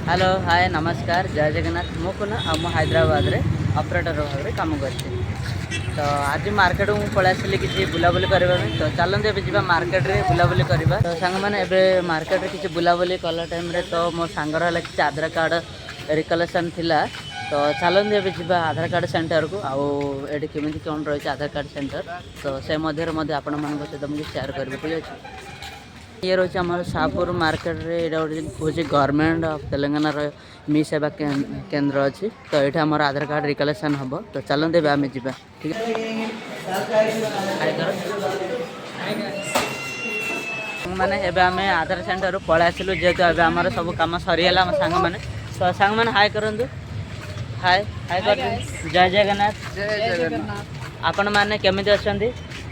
Hello hi नमस्कार जय जगन्नाथ मुझे आम हैदराबाद रे ऑपरेटर भाव में काम कर तो आज मार्केट को पलि आसली कि बुलाबुली करने तो चलते ए जा मार्केट रे बुलाबुली करवा तो सांग मैंने एवं मार्केट रे किसी बुलाबुली कला टाइम रे तो मो सांगर है कि आधार कार्ड रिकलेक्शन थिला तो चलते ए जा आधार कार्ड सेंटर को आठ केमी कौन रही आधार कार्ड सेंटर तो से मध्य आपण मान सहित मुझे सेयार करी ठीक अच्छे। ये रोचे आम शाहपुर मार्केट रे हूँ गवर्नमेंट ऑफ तेलंगाना मी सेवा केंद्र अच्छी तो ये आम आधार कार्ड रिकलेक्शन हम तो चलते आम जा ठीक मैंने आम आधार सेंटर पलि आसलु जेहेतु आम सब कम सरीगला आम सांग मैंने तो सांग मैंने हाय करूँ हाय हाय कर जय जगन्नाथ आपण मैंने केमी अच्छा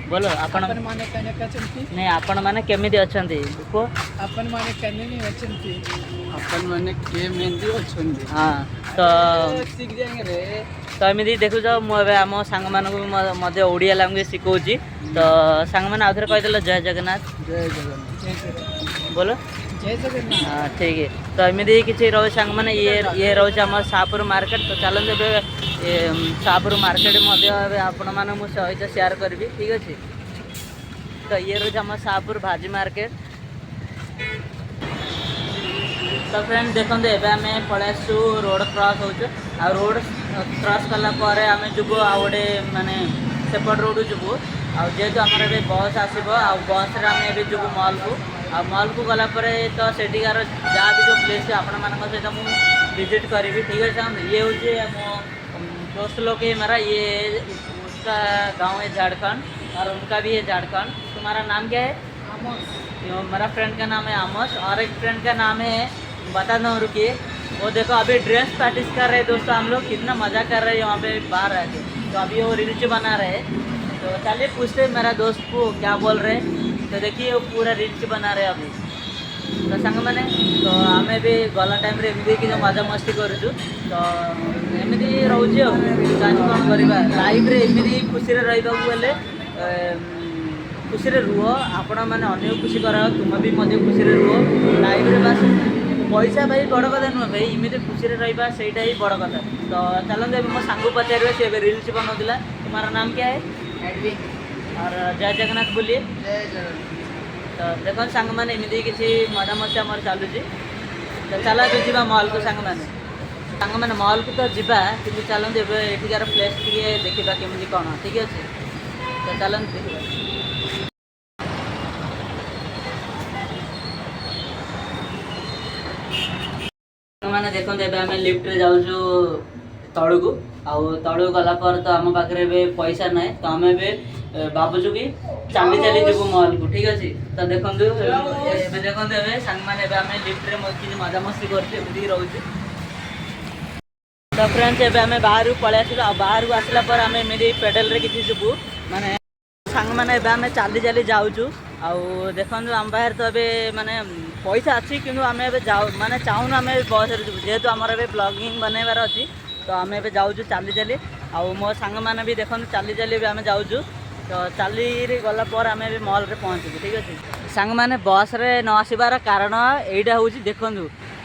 बोलो आपण नहीं आपण माने केमिति अछंती को अपन माने कने नहीं अछंती अपन माने के मेहंदी अछंती हां तो सीख जाएंगे रे तो एमिति देखु जो मो आम सांग मान को मध्य ओडिया लैंग्वेज सिखाऊची तो सांग मान आउथरे कहि देलो जय जगन्नाथ बोलो जय जगन्नाथ हां ठीक है तो एमिति किछि रहो सांग माने ये रहो हमर शाहपुर मार्केट तो चलन बे शाहपुर मार्केट मध्य आपण मान मु सहित शेयर करबी ठीक अच्छे। तो ये रोज हम शाहपुर भाजी मार्केट तो फ्रेंड देखते एवं आम पलि आसु रोड क्रॉस हो रोड क्रॉस कलापर आम जीवु आ गए मानने सेपट रोड जीवु जेहेतु आमर ए बस आसो बस आम जीवु मॉल को गलापर तो सेठिकार जहाँ भी जो प्लेस आपण मान सहित मुझे विजिट करी ठीक अच्छे। ये हूँ दोस्त लोग है मेरा ये उसका गांव है झारखंड और उनका भी है झारखंड। तुम्हारा नाम क्या है? आमोस। मेरा फ्रेंड का नाम है आमोस और एक फ्रेंड का नाम है बता दो रुकिए वो देखो अभी ड्रेस प्रैक्टिस कर रहे हैं दोस्तों हम लोग कितना मज़ा कर रहे हैं यहाँ पे बाहर आके तो अभी वो रील्स बना रहे हैं तो चलिए पूछते मेरा दोस्त को क्या बोल रहे हैं तो देखिए वो पूरा रील्स बना रहे अभी तो सांग मैंने तो आम भी गला टाइम एमती कि मजा मस्ती करूँ तो एमती रोचे आज कौन करवा लाइफ रे एमती खुशी रही खुशी रुह आपण मैंने अन्य खुशी कर तुम भी मध्य खुशी रुह लाइफ रे बस पैसा भाई बड़ कथा नुह भाई इमती खुशी रहा सहीटा ही बड़ कथा तो चलते मो सांग पचारे सी रिल्स बनाऊला तुम्हारा नाम क्या है और जय जगन्नाथ बोलिए जय जगन्नाथ तो देखो सांग मैंने एमती किसी मजा मस्ती आम चलुची तो चल जा मॉल को सांग मैंने मॉल को तो जीवा कि चलते एଠିकार प्लेस टे देखा केमी कौन ठीक अच्छे तो चलते मैंने देखते आम लिफ्ट रे जाऊँ तलू को तलू गलापर तो आम पाखे पैसा ना तो आम भावुँ कि चली चली जीवु मॉल को ठीक अच्छे। तो देखो देखते सांग मैंने आम लिफ्ट रे किसी मजा मस्ती करती रोचे तो फ्रेंड्स एवं आम बाहर पलि आसलु बाहर को आसला पर आम एमती पेडल रे किसी जीवु माने सांग मैंने आम चली चली जाऊँ देखो आम बाहर तो अभी माने पैसा अच्छी कि आम माने चाहूँ आम बस जेहेतु आमर ए ब्लॉगिंग बनवार अच्छी तो आम ए जाऊँ चली चली मो सांग मैंने भी देखो चली चली भी आम जाऊँ तो चली गला पर आम मॉल रे पहुँचू ठीक अच्छे। सांग मैंने बस रे न आसबार कारण यहीटा हूँ देखो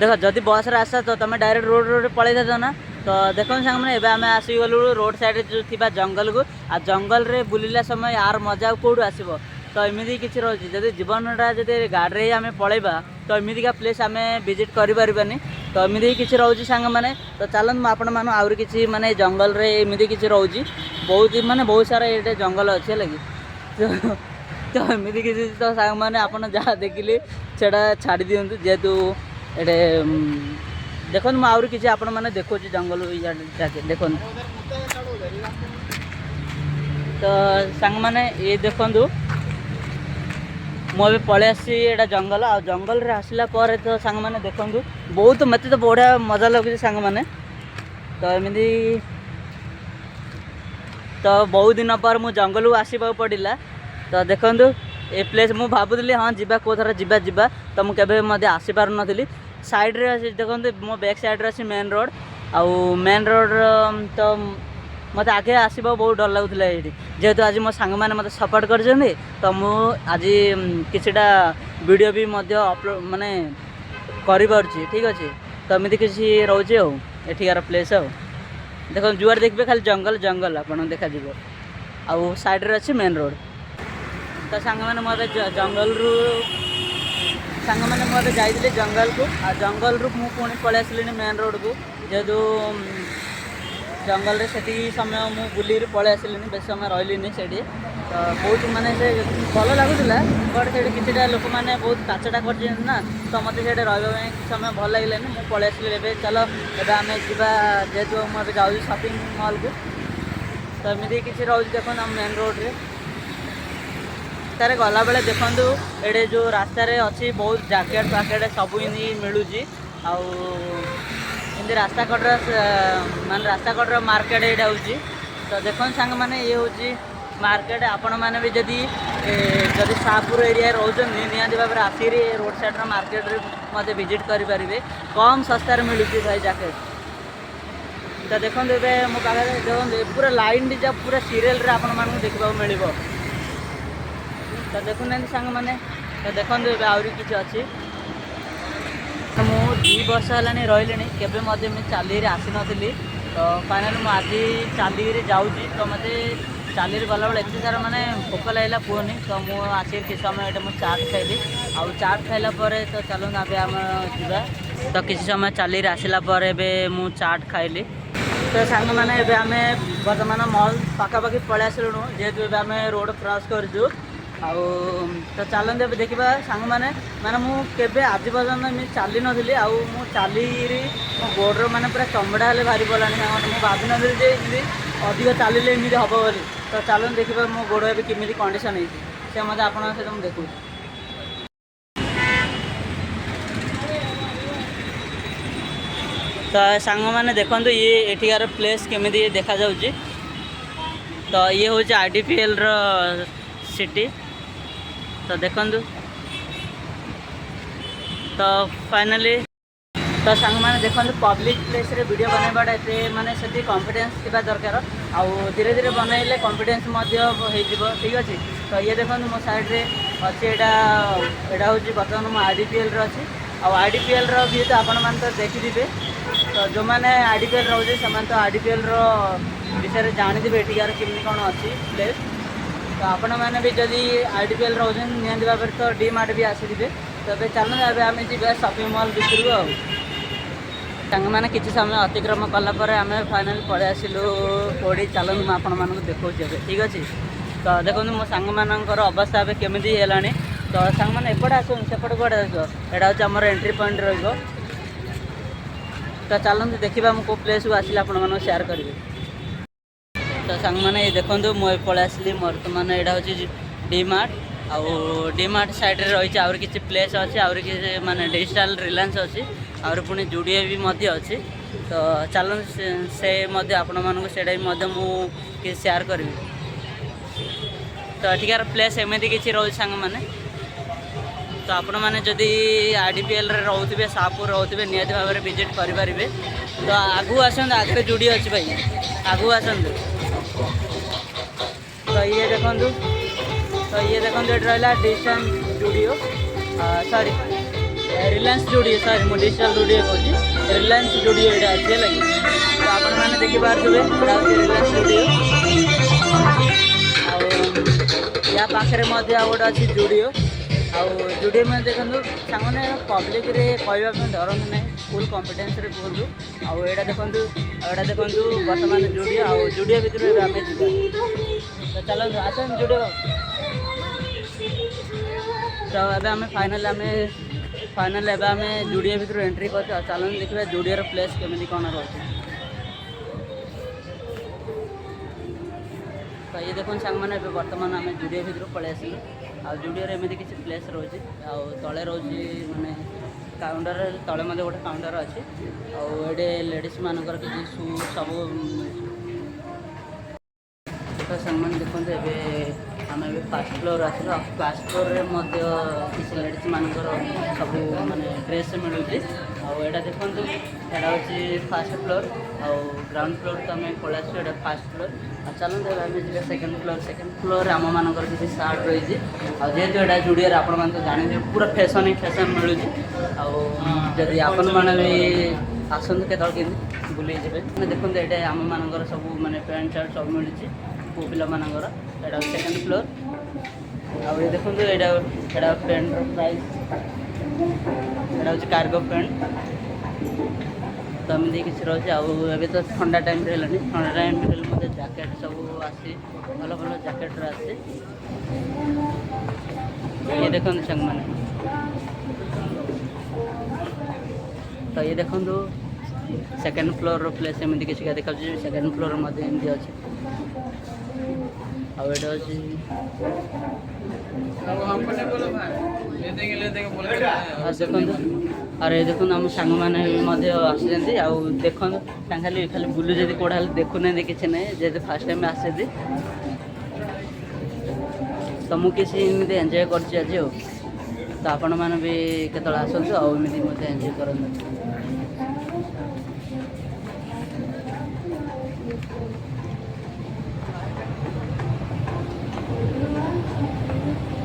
देख जदि बस रे आस तो तुम डायरेक्ट रोड रोड पलि था ना तो देखो सांग मैंने एवं आम आसीगलु रोड साइड जो थी जंगल को आ जंगल रे बुलिला समय यार मजा कौटू आसब तो एमती किसी रही जब जीवनटा जब गाड़ी आम पलैबा तो एमतीका प्लेस आम विजिट करें तो एमती किसी रोचे सांग मैंने तो चलते आपण मान आउरी किसी माने जंगल रे एमती किसी रोचे बहुत माने बहुत सारा ये जंगल अच्छे लगी तो एमती किसी तो सांग मैंने आपड़ जहाँ देखिले से छाड़ी दिंतु जेहेतु ये देखो मुझे किसी आपण मैंने देखो जंगल देखो तो सांग मैंने ये देखु मुझे पलि आसी जंगल आ जंगल रे आसला पर तो सांग मैंने देखु बहुत मत तो बढ़िया मजा लगे सांग मैंने तो एमती तो बहुत दिन पर मु जंगल को आसवा पड़ा तो देखु ए प्लेस मुझे भावुली हाँ जी कौ थर जा तो मुझे आसी पार नी साइड रे देखो मो बैक साइड अच्छी मेन रोड मेन रोड तो मत आगे आसवा बहुत डर लगुला ये जेहेतु आज मो सांग मैंने मत सपोर्ट कर तो मुझे किसीटा वीडियो भी अपलोड माने कर ठीक अच्छे तो एमती किसी रोचे एठिकार प्लेस देखो जुआर देखिए खाली जंगल जंगल आपन देखा आउ साइड रे अच्छी मेन रोड तो सांग मैंने मत जंगल रु सांग मैंने मत जाइए जंगल को आ जंगल रु मु पुणी पलि आसली मेन रोड को जेहेतु जंगल रे सेठी समय मु बुली पलि आसली बेस समय रही से तो बहुत माने से भल लगुला बट से किसी लोक मैंने बहुत काचटा कर तो मत से रहा समय भल लगे मुझे पलि आसली ए चल एवं आम जा जेहेतु मुझे जाऊँ शॉपिंग मॉल को तो एमती किसी रोज देख मेन रोड रे तारे गला बेले देखु एडे जो रास्तार अच्छी बहुत जैकेट पैकेट सब मिलूँ आमती रास्ता कटर मान रास्ता कटर मार्केट यहाँ हूँ तो देख सांग मैंने ये हूँ मार्केट आपण मैंने भी जदि शाहपुर एरिया रोचे निहाती भाव में आसिक रोड साइड मार्केट मत विजिट करेंगे कम सस्तार मिलूँ भाई जैकेट तो देखो ए मो पाखे देखो पूरा लाइन भी जब पूरा सीरियल आपण मानक देखा मिल तो देखुना सांग मैंने तो देखो आहरी किसी अच्छी मु 2 वर्ष है रही केवे चाली आसी नी तो फाइनाल मुझे चाली जाऊँगी तो मत चाली गला बेले एत सारा माने भोक लगला पुहनी तो मुझे आसिक किसी समय ये चाट खाइली आउ चाट खाइला तो चलो आम जा तो किसी समय चाली आसला मु चाट खाइली तो सांग मैंने आम बर्तमान मॉल पाखापाखि पलि आसलुणु जेहेतु आम रोड क्रॉस करूँ आउ तो चलते देखा सांग मैंने मुझे आज पर्यटन चली नी आउ चाली मो गोड़ मैंने पूरा चमड़ा हेल्ले बाहरी पड़ा मुझे भावी नी अधिक चलिए एमती हम बोली तो चलते देखा मो गोड़ ए केमी कंडीशन से मत आप सहित देखू तो सांग मैंने देखो ये एठिकार प्लेस केमी देखा जाऊँगी तो ये हूँ IDPL सिटी तो देखु तो फाइनली तो सांग मैंने देखो पब्लिक प्लेस रे वीडियो बनवाटा एते माने से कॉन्फिडेंस थिबा दरकार आउ धीरे धीरे बनइले कॉन्फिडेंस ठीक अच्छे तो ये देखो मो साइड रे अच्छे एटा हूँ बर्तमान मो IDPL अच्छी आउ IDPL व्यू तो आपण मैंने तो देखिथे तो जो मैंने IDPL रोचे से तो IDPL विषय जानी थे एठिकार केमी कौन अच्छी प्लेस तो आपण मैंने भी जदि IDPL रोचे निहाती भाव में तो DMart भी आसीथे तो ये चलो आम जा शॉपिंग मॉल भितर मैंने किसी समय अतिक्रम कलापर आम फाइनाल पलि आसिलु कोड़ी चलो मुझे आपण मानक देखा ठीक अच्छे तो देखो मो सांग मानकर अवस्था ए केमी है तो सांग मैंने एपटे आसन सेपटे कड़े यहाँ हूँ आम एंट्री पॉइंट रो तो चलते देखा मुझे प्लेस को आसिले आपण सेयार करेंगे तो सांग मैंने ये देखो मुझे पलि आसली बर्तमान यहाँ हूँ DMart आउ DMart साइड रही आउर किसी प्लेस अच्छी आउर किसी माने डिजिटल रिलायंस अच्छी आउर पुणी जुडियो भी अच्छी तो चलो से आपण मानक से मुझे सेयार करी तो एठिकार प्लेस एमती किसी रोज सांग मैंने तो आपण मैंने जदि IDPL रोथे शाहपुर रोथे निहाती भाव में विजिट करेंगे तो आगू आसत आगे जुडियो अच्छी भाई आगू आसतु तो ये देखूँ तो ये देखो ये रहा digital Judeo sorry Reliance Judeo sorry मुझे डिजिटल जुडियो कहूँ रिलायंस जुडियो यहाँ अच्छे लगे तो आपण मैंने देखिपे रिलायंस जुडियो या पाखे गोटे अच्छी जुडियो आउ जुडियो में देखो सांगने पब्लिक रे कहवाई डरते ना फुल कॉन्फिडेंस रे कहूँ आउ यहाँ देखो बर्तमान जुडियो आउ जुडियो भितर आम तो चलो आसन जुडियो तो अब आम फाइनाल एवं जुडियो भितर एंट्री कर चलो देखिए जुडियो प्लेस केमी कौन रही तो ये देखो सांग मैंने बर्तमान आम जुडियो भितर पलि आसिलु आ जुडियो एमती किसी प्लेस रोचे तले रोचे माने काउंटर तले मध्य गोटे काउंटर अच्छी आड़े लेडीज मानकर किसी शू सब तो सांग मैंने देखते आम ए फास्ट फ्लोर आसिल फास्ट फ्लोर किसी लेडीज मानकर सब माने ड्रेस मिलूँ आटा देखो यहाँ हूँ फास्ट फ्लोर आउ ग्राउंड फ्लोर तो आम पलैसु ये फास्ट फ्लोर आ चलते आम जी सेकेंड फ्लोर आम मानकर किसी सार्ट रही जेहेतु यहाँ जुड़िया आपण मैंने तो जाने पूरा फैशन ही फैशन मिलूँ आदि आपण मैंने भी आसतु के बुले देखते ये आम मानकर सब माने पैंट सार्ट सब मिलूँ पु पिला मानकर यहाँ सेकेंड फ्लोर आ देखो यहाँ पैंट प्राइस यहाँ हूँ कार्गो पैंट तो एमती किसी रही आए तो ठंडा टाइम ठंडा टाइम मत जैकेट सब आसी भल भल जैकेट आसी ये देखो संग मैंने तो ये देखो सेकेंड फ्लोर प्लेस एमती किसी देखा सेकेंड फ्लोर एमती अच्छे आटा अच्छी देखो अरे देखो आम सांग मैंने आसी देख खाली खाली बुलू जी कौड़ा देखुना किसी ना जेहतु फास्ट टाइम आसी तो मुझे एमती एंजय कर तो आपण मैंने भी केतल आसतु आमती मत एंजय कर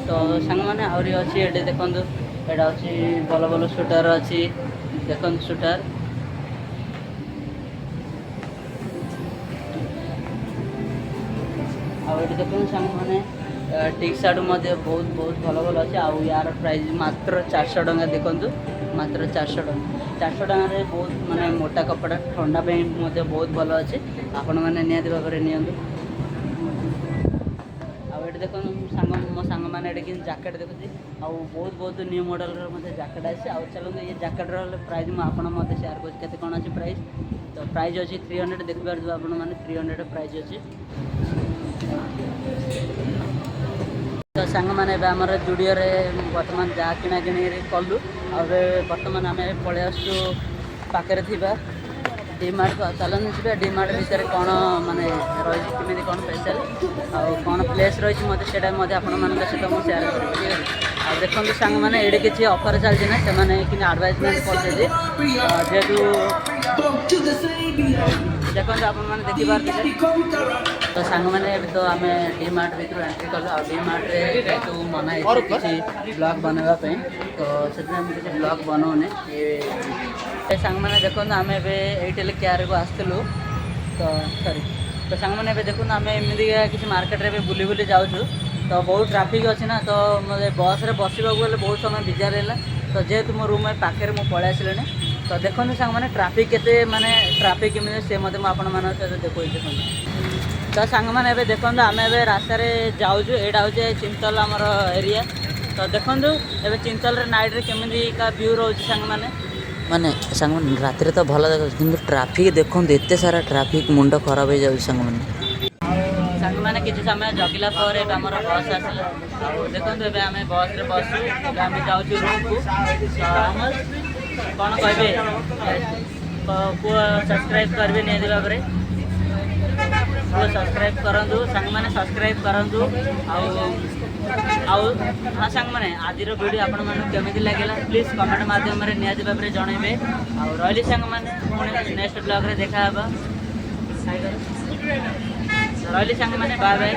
तो सांग मैंने आहरी अच्छी ये देखो यहाँ अच्छी भल भल सुटर अच्छी देखो सुटर आठ देखो सांग मैंने टी शर्ट बहुत बहुत भल भल अच्छे आउ यार प्राइस मात्र 400 टंका देखो मात्र 400 टंका 400 टंकार बहुत माने मोटा कपड़ा ठंडा बहुत भल अच्छे आपण मैंने निहाती भाव में नि देखो मो सांग मैंने कि जैकेट देखुची बहुत बहुत न्यू मॉडल जैकेट आसी चलते ये जैकेट प्राइस मुझे शेयर कर कौन अच्छी प्राइस तो प्राइस अच्छी 300 देखिए आप 300 प्राइस अच्छी तो सांग मैंने आमर जुड़ियो बर्तमान जहाँ किଣା किणी कलु बर्तमान आम पलि आसु पाखे थी डीमार्ट चलते जी डीमार्ट भितर कौन माने रही कमी कौन स्पेशल आउ कौन प्लेस रही मत से आपण मान सहित मुझे सेयार करी आ देखो सांग मैंने ये किसी ऑफर चलती ना से कि आडभाइजमेंट करते जेहेतु देखो आप देखिपारे तो सांग मैंने तो आम डीमार्ट भर एंट्री कलु आ डीमार्ट जेहतु मना किसी ब्लॉग बनवाई तो से किसी ब्लॉग बनाऊने ये सांग मैंने देखो आम एल केयर को आसलु तो सॉरी तो सांग मैंने देखो आम एमती किसी मार्केट में बुली बुली जाऊँ तो बहुत ट्राफिक अच्छी ना तो मतलब बस रे बसवा गले बहुत समय बिजार है तो जेहेतु मो रूम पाखे मुझे पलि आसिले तो देखो सांग मैंने ट्राफिक केते माने ट्राफिक केमी से मत आपण मान सहित देखो देखो तो सांग मैंने देखो आम रास्तार जाऊँ यहाँ हूँ चिंतल आमर एरिया तो देखो ए चिंतल नाइट केमी का व्यू रोच सांग माने सांग रात तो भल देख कि ट्राफिक देखो एत सारा ट्राफिक मुंड खराब हो जाए सांग मैंने किसी समय जगिला आम बस आसला देखो आम बस रे बसु आम जाऊँ रूम को कौन कहे पुआ सब्सक्राइब करेंगे निहती भाव में पुआ सब्सक्राइब करूँ सांग मैंने सब्सक्राइब करूँ हाँ सांग मैंने आज वीडियो आपण मानक केमी लगे प्लीज कमेंट मध्यम निहती भाव में जनइबे रही सांग मैंने पुणी नेक्स्ट ब्लॉग रे देखा रही सांग मैंने बाय बाय।